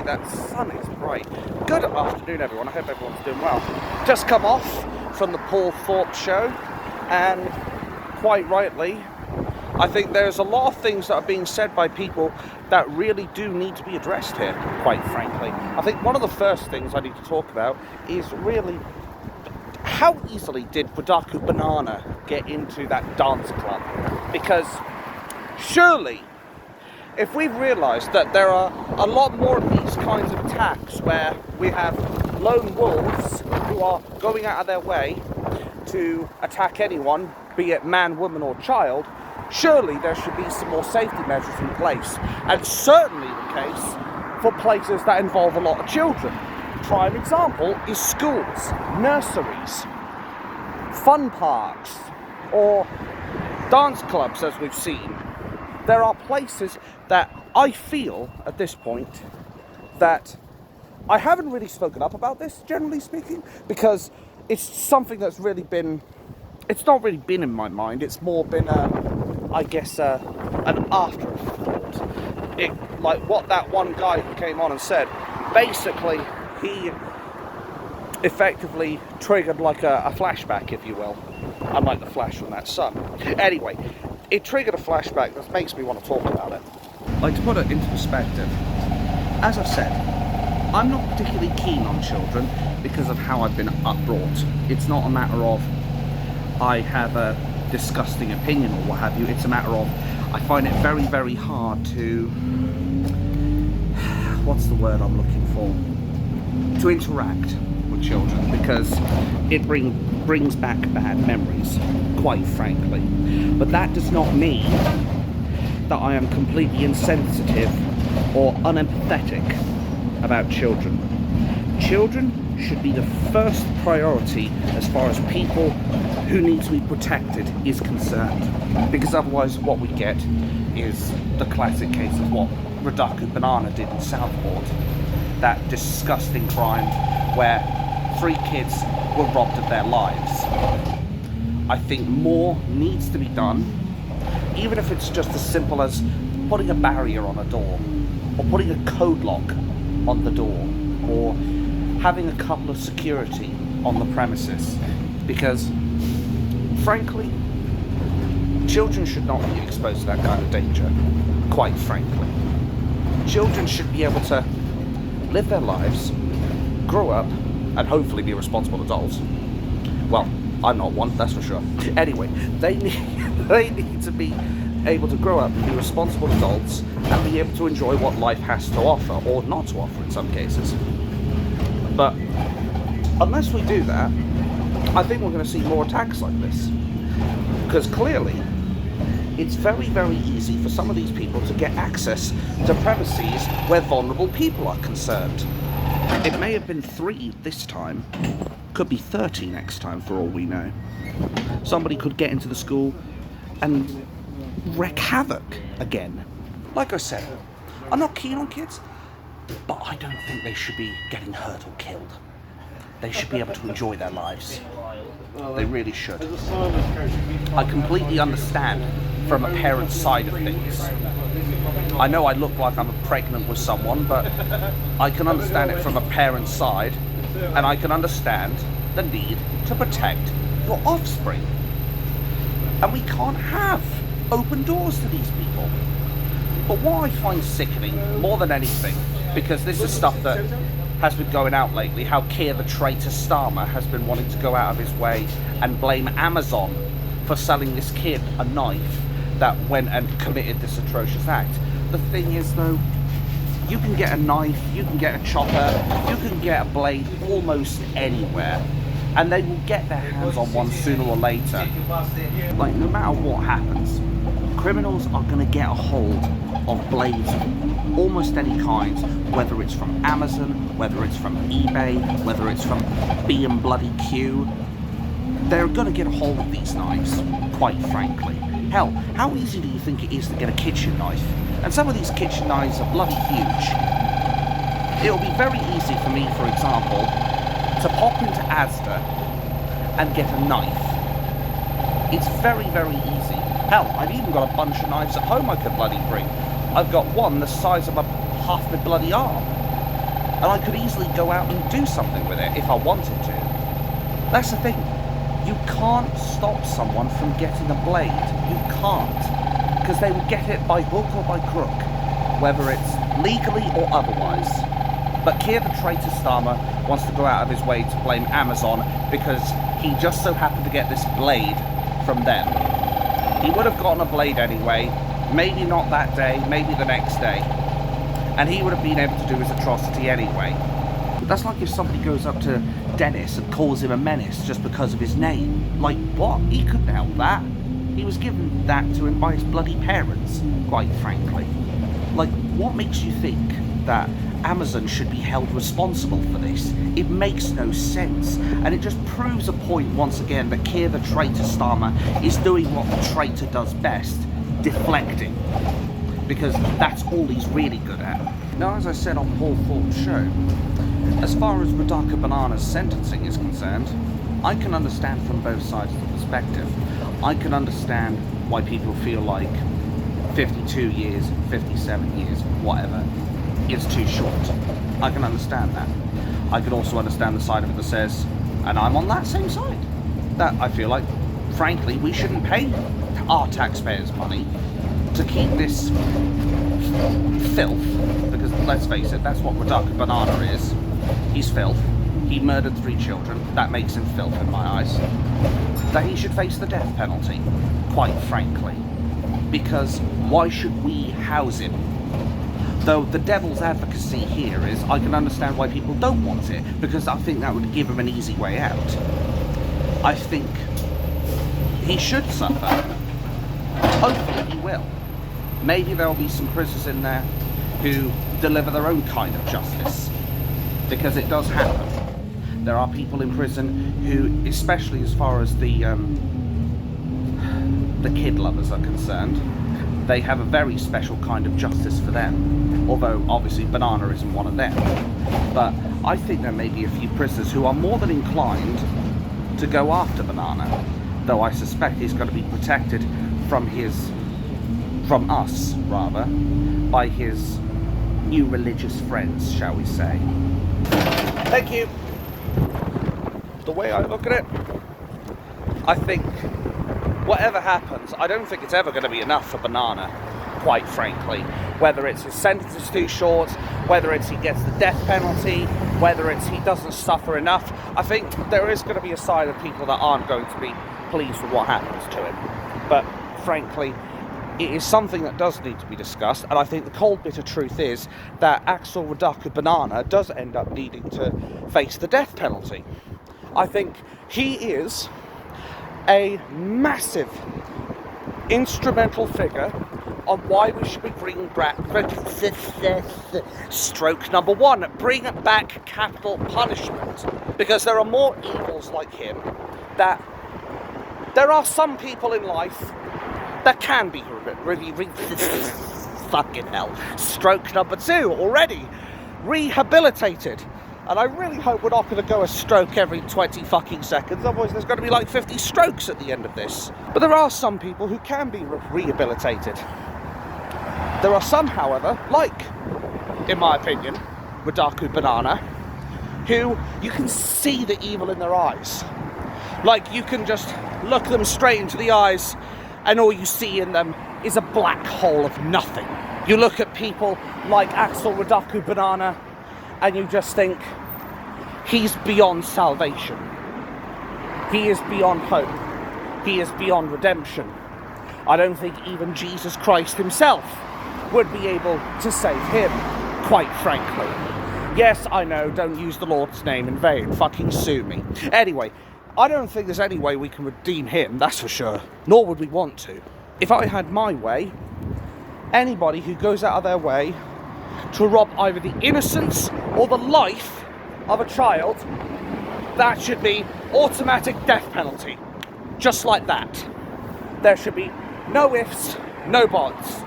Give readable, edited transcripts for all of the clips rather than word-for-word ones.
Hey, that sun is bright. Good afternoon, everyone. I hope everyone's doing well. Just come off from the Paul Thorpes Show, and quite rightly, I think there's a lot of things that are being said by people that really do need to be addressed here, quite frankly. I think one of the first things I need to talk about is really how easily did Rudaku-Banana get into that dance club? Because surely, if we've realised that there are a lot more of these kinds of attacks where we have lone wolves who are going out of their way to attack anyone, be it man, woman or child, surely there should be some more safety measures in place. And certainly the case for places that involve a lot of children. Prime example is schools, nurseries, fun parks, or dance clubs, as we've seen. There are places that I feel at this point that I haven't really spoken up about this, generally speaking, because it's something that's really been, it's not really been in my mind, it's more been an afterthought. Like what that one guy who came on and said, basically he effectively triggered like a flashback, if you will, unlike the flash from that sun. Anyway, it triggered a flashback that makes me want to talk about it. Like, to put it into perspective, as I've said, I'm not particularly keen on children because of how I've been upbrought. It's not a matter of I have a disgusting opinion or what have you. It's a matter of I find it very, very hard to, what's the word I'm looking for? To interact with children, because it brings back bad memories, quite frankly. But that does not mean that I am completely insensitive or unempathetic about children. Children should be the first priority as far as people who need to be protected is concerned, because otherwise what we get is the classic case of what Rudaku-Banana did in Southport, that disgusting crime where 3 kids were robbed of their lives. I think more needs to be done, even if it's just as simple as putting a barrier on a door, or putting a code lock on the door, or having a couple of security on the premises, because frankly, children should not be exposed to that kind of danger, quite frankly. Children should be able to live their lives, grow up, and hopefully be responsible adults. Well, I'm not one, that's for sure. Anyway, they need to be able to grow up and be responsible adults and be able to enjoy what life has to offer, or not to offer in some cases. But unless we do that, I think we're going to see more attacks like this. Because clearly, it's very, very easy for some of these people to get access to premises where vulnerable people are concerned. It may have been 3 this time, could be 30 next time for all we know. Somebody could get into the school and wreak havoc again. Like I said, I'm not keen on kids, but I don't think they should be getting hurt or killed. They should be able to enjoy their lives. They really should. I completely understand from a parent's side of things. I know I look like I'm pregnant with someone, but I can understand it from a parent's side, and I can understand the need to protect your offspring. And we can't have open doors to these people. But what I find sickening, more than anything, because this is stuff that has been going out lately, how Keir the traitor Starmer has been wanting to go out of his way and blame Amazon for selling this kid a knife that went and committed this atrocious act. The thing is though, you can get a knife, you can get a chopper, you can get a blade almost anywhere, and they will get their hands on one sooner or later. Like, no matter what happens, criminals are going to get a hold of blades of almost any kind, whether it's from Amazon, whether it's from eBay, whether it's from B&Q. They're going to get a hold of these knives, quite frankly. Hell, how easy do you think it is to get a kitchen knife? And some of these kitchen knives are bloody huge. It'll be very easy for me, for example, to pop into Asda and get a knife. It's very, very easy. Hell, I've even got a bunch of knives at home I could bloody bring. I've got one the size of half my bloody arm. And I could easily go out and do something with it if I wanted to. That's the thing. You can't stop someone from getting a blade. You can't. Because they would get it by hook or by crook, whether it's legally or otherwise. But Keir the traitor Starmer wants to go out of his way to blame Amazon because he just so happened to get this blade from them. He would have gotten a blade anyway, maybe not that day, maybe the next day. And he would have been able to do his atrocity anyway. That's like if somebody goes up to Dennis and calls him a menace just because of his name. Like, what? He couldn't help that. He was given that to him by his bloody parents, quite frankly. Like, what makes you think that Amazon should be held responsible for this? It makes no sense. And it just proves a point once again that Keir the traitor Starmer is doing what the traitor does best, deflecting. Because that's all he's really good at. Now, as I said on Paul Thorpes Show, as far as Rudaku-Banana's sentencing is concerned, I can understand from both sides of the perspective. I can understand why people feel like 52 years, 57 years, whatever, is too short. I can understand that. I can also understand the side of it that says, and I'm on that same side, that I feel like, frankly, we shouldn't pay our taxpayers' money to keep this filth, because let's face it, that's what Rudaku-Banana is. He's filth. He murdered 3 children. That makes him filth in my eyes. That he should face the death penalty, quite frankly. Because why should we house him? Though the devil's advocacy here is, I can understand why people don't want it, because I think that would give him an easy way out. I think he should suffer. Hopefully he will. Maybe there'll be some prisoners in there who deliver their own kind of justice. Because it does happen. There are people in prison who, especially as far as the kid lovers are concerned, they have a very special kind of justice for them. Although, obviously, Banana isn't one of them. But I think there may be a few prisoners who are more than inclined to go after Banana. Though I suspect he's going to be protected from us, rather, by his new religious friends, shall we say. Thank you. The way I look at it, I think whatever happens, I don't think it's ever going to be enough for Banana, quite frankly. Whether it's his sentence is too short, whether it's he gets the death penalty, whether it's he doesn't suffer enough, I think there is going to be a side of people that aren't going to be pleased with what happens to him. But frankly, it is something that does need to be discussed, and I think the cold bitter truth is that Axel Rudaku-Banana does end up needing to face the death penalty. I think he is a massive instrumental figure on why we should be bringing back stroke number 1, bring back capital punishment. Because there are more evils like him, that there are some people in life that can be really fucking hell. Stroke number 2 already rehabilitated. And I really hope we're not going to go a stroke every 20 fucking seconds, otherwise there's going to be like 50 strokes at the end of this. But there are some people who can be rehabilitated. There are some, however, like, in my opinion, Rudaku-Banana, who you can see the evil in their eyes. Like, you can just look them straight into the eyes and all you see in them is a black hole of nothing. You look at people like Axel Rudaku-Banana and you just think, he's beyond salvation. He is beyond hope. He is beyond redemption. I don't think even Jesus Christ himself would be able to save him, quite frankly. Yes, I know, don't use the Lord's name in vain. Fucking sue me. Anyway, I don't think there's any way we can redeem him, that's for sure. Nor would we want to. If I had my way, anybody who goes out of their way to rob either the innocence or the life of a child, that should be automatic death penalty. Just like that. There should be no ifs, no buts.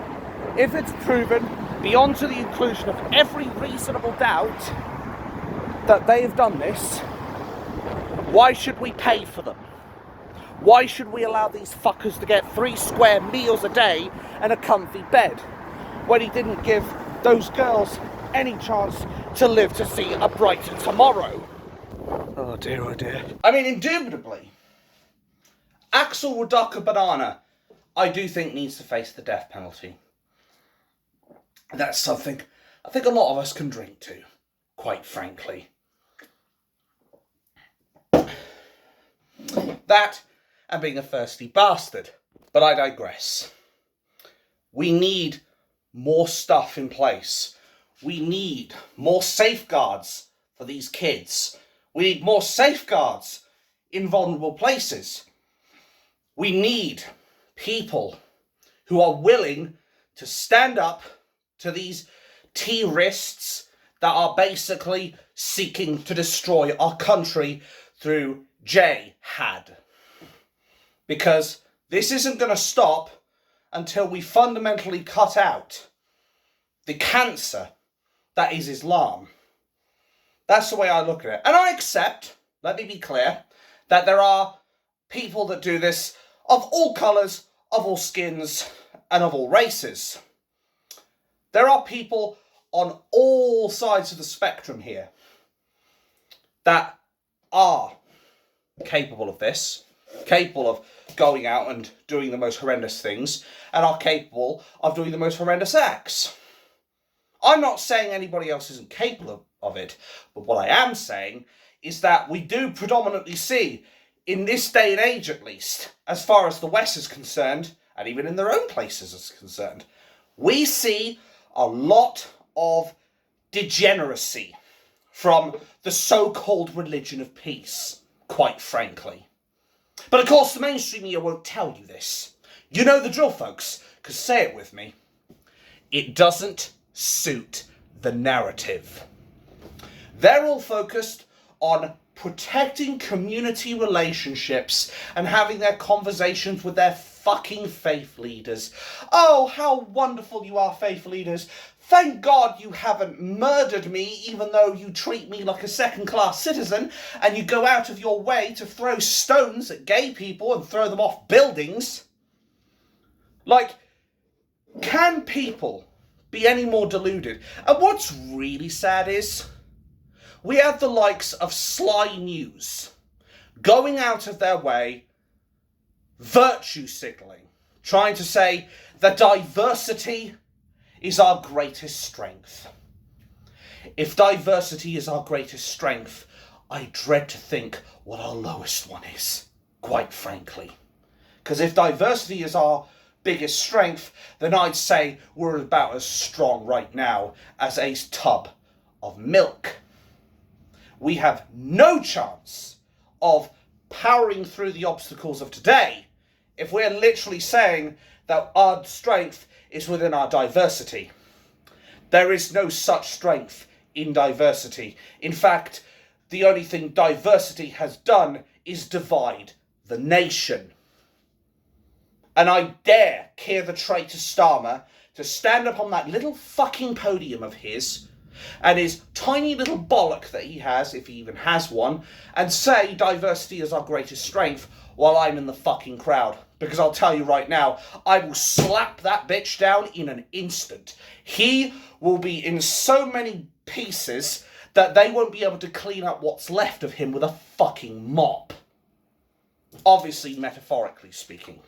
If it's proven beyond to the inclusion of every reasonable doubt that they have done this, why should we pay for them? Why should we allow these fuckers to get 3 square meals a day and a comfy bed when he didn't give those girls any chance to live to see a brighter tomorrow. Oh dear, oh dear. I mean, indubitably, Axel Rudaku-Banana, I do think, needs to face the death penalty. That's something I think a lot of us can drink to, quite frankly. That and being a thirsty bastard. But I digress. We need more stuff in place. We need more safeguards for these kids. We need more safeguards in vulnerable places. We need people who are willing to stand up to these terrorists that are basically seeking to destroy our country through jihad. Because this isn't going to stop until we fundamentally cut out the cancer that is Islam. That's the way I look at it. And I accept, let me be clear, that there are people that do this of all colours, of all skins, and of all races. There are people on all sides of the spectrum here that are capable of this, capable of going out and doing the most horrendous things, and are capable of doing the most horrendous acts. I'm not saying anybody else isn't capable of it, but what I am saying is that we do predominantly see, in this day and age at least, as far as the West is concerned, and even in their own places is concerned, we see a lot of degeneracy from the so-called religion of peace, quite frankly. But of course the mainstream media won't tell you this. You know the drill, folks, because say it with me. It doesn't suit the narrative. They're all focused on protecting community relationships and having their conversations with their fucking faith leaders. Oh, how wonderful you are, faith leaders. Thank God you haven't murdered me, even though you treat me like a second-class citizen, and you go out of your way to throw stones at gay people and throw them off buildings. Like, can people be any more deluded? And what's really sad is, we have the likes of Sly News going out of their way, virtue signaling, trying to say that diversity is our greatest strength. If diversity is our greatest strength, I dread to think what our lowest one is, quite frankly. Because if diversity is our biggest strength, then I'd say we're about as strong right now as a tub of milk. We have no chance of powering through the obstacles of today if we're literally saying that our strength is within our diversity. There is no such strength in diversity. In fact, the only thing diversity has done is divide the nation. And I dare Keir the traitor Starmer to stand up on that little fucking podium of his and his tiny little bollock that he has, if he even has one, and say diversity is our greatest strength while I'm in the fucking crowd. Because I'll tell you right now, I will slap that bitch down in an instant. He will be in so many pieces that they won't be able to clean up what's left of him with a fucking mop. Obviously, metaphorically speaking.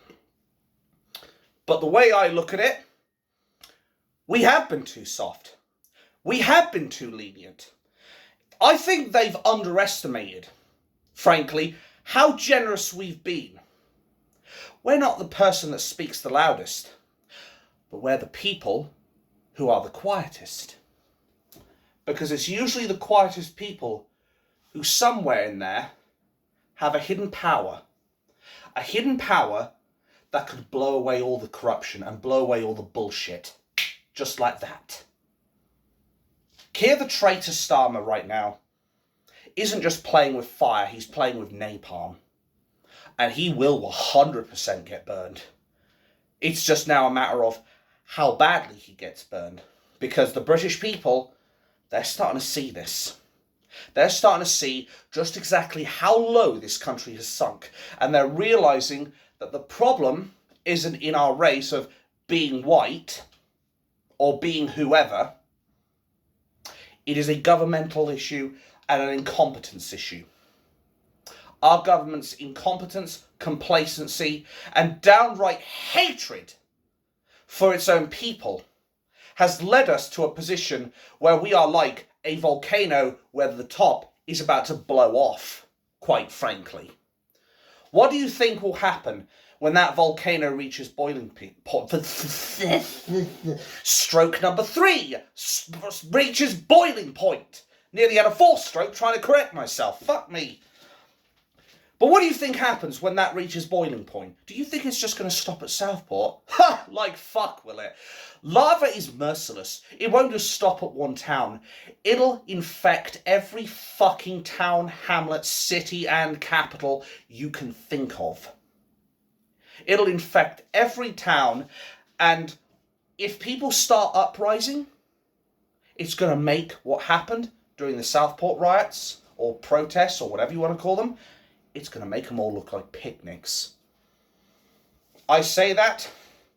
But the way I look at it, we have been too soft. We have been too lenient. I think they've underestimated, frankly, how generous we've been. We're not the person that speaks the loudest, but we're the people who are the quietest. Because it's usually the quietest people who somewhere in there have a hidden power. A hidden power that could blow away all the corruption and blow away all the bullshit. Just like that. Keir the traitor Starmer right now isn't just playing with fire, he's playing with napalm. And he will 100% get burned. It's just now a matter of how badly he gets burned. Because the British people, they're starting to see this. They're starting to see just exactly how low this country has sunk. And they're realising that the problem isn't in our race of being white or being whoever. It is a governmental issue and an incompetence issue. Our government's incompetence, complacency, and downright hatred for its own people has led us to a position where we are like a volcano where the top is about to blow off, quite frankly. What do you think will happen when that volcano reaches boiling point? Stroke number 3 reaches boiling point. Nearly had a 4th stroke trying to correct myself. Fuck me. But what do you think happens when that reaches boiling point? Do you think it's just going to stop at Southport? Ha! Like fuck, will it? Lava is merciless. It won't just stop at one town. It'll infect every fucking town, hamlet, city, and capital you can think of. It'll infect every town, and if people start uprising, it's going to make what happened during the Southport riots, or protests, or whatever you want to call them, it's going to make them all look like picnics. I say that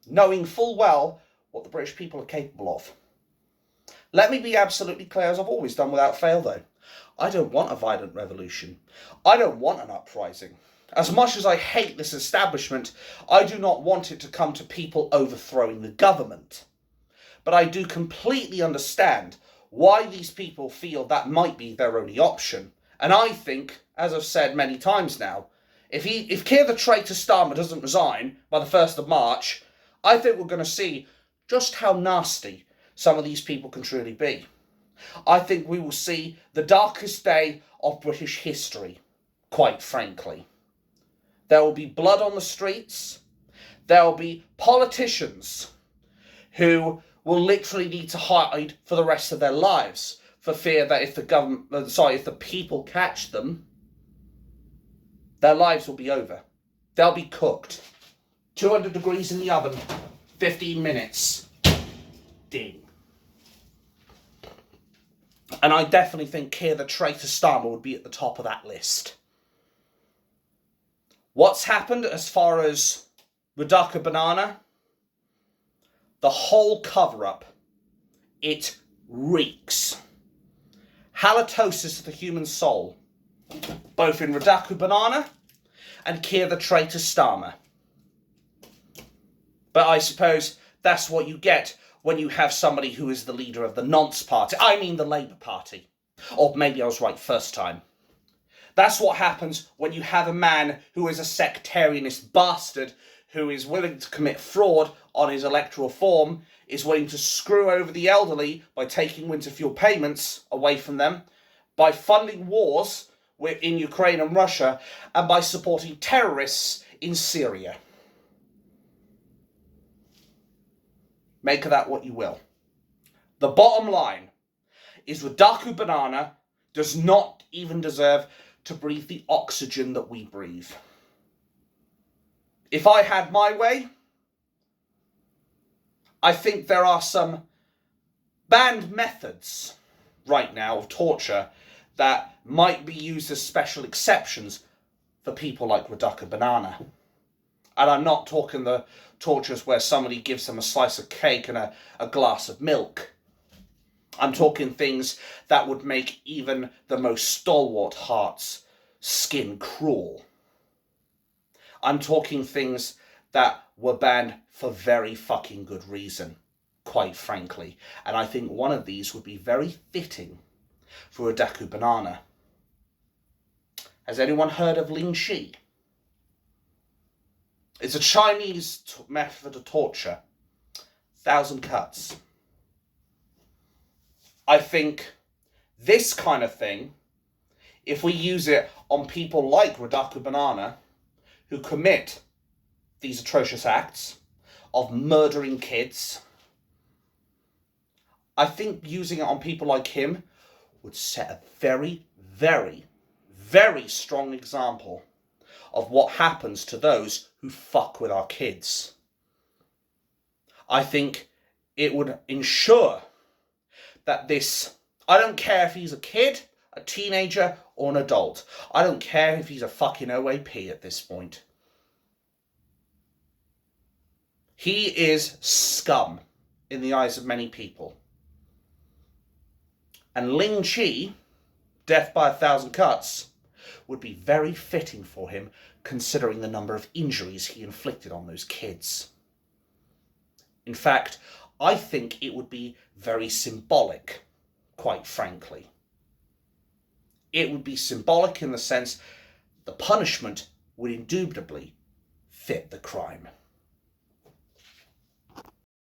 knowing full well what the British people are capable of. Let me be absolutely clear, as I've always done without fail though. I don't want a violent revolution. I don't want an uprising. As much as I hate this establishment, I do not want it to come to people overthrowing the government. But I do completely understand why these people feel that might be their only option. And I think, as I've said many times now, if Keir the traitor Starmer doesn't resign by the 1st of March, I think we're going to see just how nasty some of these people can truly be. I think we will see the darkest day of British history, quite frankly. There will be blood on the streets. There will be politicians who will literally need to hide for the rest of their lives for fear that if the people catch them, their lives will be over. They'll be cooked. 200 degrees in the oven, 15 minutes. Ding. And I definitely think Keir the traitor Starmer would be at the top of that list. What's happened as far as Rudaku-Banana? The whole cover-up, it reeks. Halitosis of the human soul, both in Rudaku-Banana and Keir the traitor Starmer. But I suppose that's what you get when you have somebody who is the leader of the nonce party. I mean the Labour Party. Or maybe I was right first time. That's what happens when you have a man who is a sectarianist bastard who is willing to commit fraud on his electoral form, is willing to screw over the elderly by taking winter fuel payments away from them, by funding wars in Ukraine and Russia, and by supporting terrorists in Syria. Make of that what you will. The bottom line is Rudaku-Banana does not even deserve to breathe the oxygen that we breathe. If I had my way, I think there are some banned methods right now of torture that might be used as special exceptions for people like Rudaku-Banana. And I'm not talking the tortures where somebody gives them a slice of cake and a glass of milk. I'm talking things that would make even the most stalwart heart's skin crawl. I'm talking things that were banned for very fucking good reason, quite frankly. And I think one of these would be very fitting for Rudaku-Banana. Has anyone heard of Ling Shi? It's a Chinese method of torture. 1,000 cuts. I think this kind of thing, if we use it on people like Rudaku-Banana, who commit these atrocious acts of murdering kids, I think using it on people like him would set a very, very, very strong example of what happens to those who fuck with our kids. I think it would ensure that this, I don't care if he's a kid, a teenager, or an adult. I don't care if he's a fucking OAP at this point. He is scum in the eyes of many people. And Ling Chi, death by 1,000 cuts, would be very fitting for him considering the number of injuries he inflicted on those kids. In fact, I think it would be very symbolic, quite frankly. It would be symbolic in the sense the punishment would indubitably fit the crime.